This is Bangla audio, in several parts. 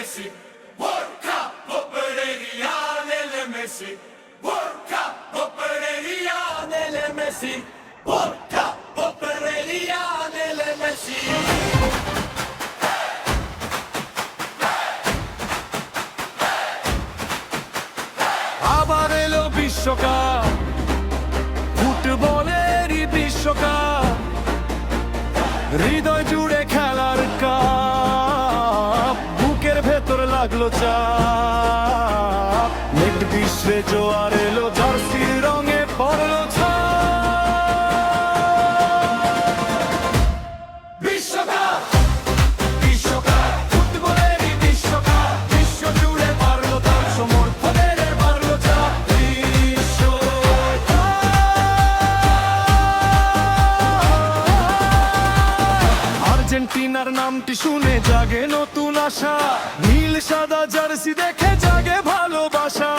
Messi, World Cup, Lionel Messi, World Cup, Lionel Messi, World Cup, Lionel Messi. আবার এলো বিশ্বকাপ, ফুটবলেরই বিশ্বকাপ, হৃদয় জুড়ে খেলার কাপ, বুকের ভেতর লাগলো চাপ, নেট বিশ্বে জোয়ার এলো, জার্সির রঙে পড়লো বিশ্বকাপ, বিশ্বকাপ, ফুটবলেরই বিশ্বকাপ, বিশ্ব জুড়ে বাড়লো তার সমর্থনের বাড়লো চাপ। আর্জেন্টিনার নামটি শুনে জাগে নতুন আশা, নীল সাদা জার্সি দেখে জাগে ভালোবাসা,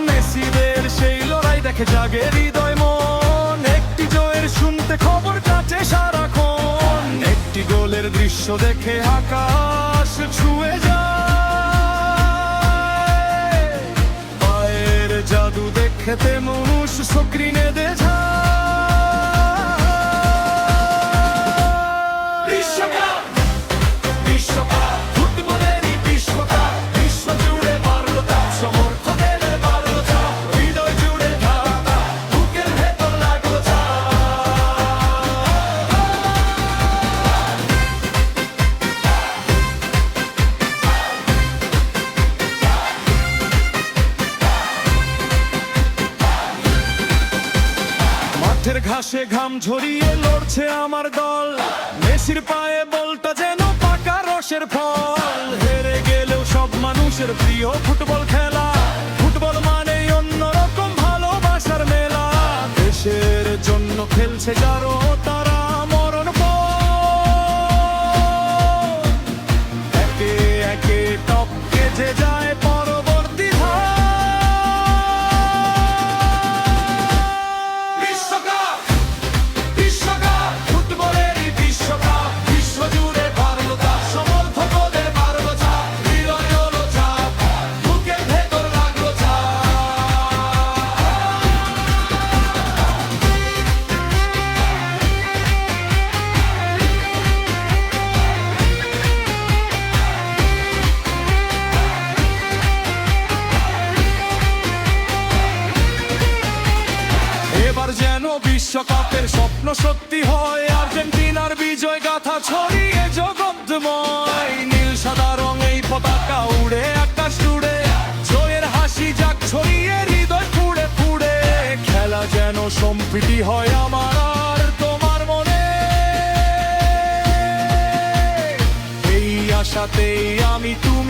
মেসিদের সেই লড়াই দেখে জাগে হৃদয় মন, একটি জয়ের শুনতে খবর কাটে সারাক্ষণ, একটি গোলের দৃশ্য দেখে আকাশ ছুঁয়ে যায়, পায়ের জাদু দেখতে মানুষ স্ক্রিনে দে বিশ্বকাপ, বিশ্বকাপ, ফুটবলেরই বিশ্বকাপ, বিশ্ব জুড়ে বাড়লো তার সমর্থনের বাড়লো চাপ, হৃদয় জুড়ে ঢাকা, বুকের ভেতর লাগলো চাপ। মাঠের ঘাসে ঘাম ঝরিয়ে লড়ছে আমার দল, মেসির পায়ে বলটা যেন পাকা রসের ফল, হেরে গেলেও সব মানুষের প্রিয় ফুটবল খেলা, ফুটবল মানে অন্যরকম ভালোবাসার মেলা, দেশের জন্য খেলছে যারো তারা মরণ পণ, একে একে টপকে যে যায় পরবর্তী বিশ্বকাপ, বিশ্বকাপ, ফুটবলেরই বিশ্বকাপ, বিশ্ব জুড়ে বাড়লো তার সমর্থকদের বাড়লো চাপ, হৃদয় হলো চাপ, বুকের ভেতর লাগলো চাপ। এবার যেন বিশ্বকাপের স্বপ্ন সত্যি হয়, আর্জেন্টিনার বিজয় গাথা ছড়িয়ে জগৎময়, নীল সাদা রং এই পতাকা উড়ে আকাশ জুড়ে, জয়ের হাসি যাক ছড়িয়ে হৃদয় ফুড়ে ফুড়ে, খেলা যেন সম্প্রীতি হয় আমার আর তোমার মনে, এই আশাতেই আমি তুমি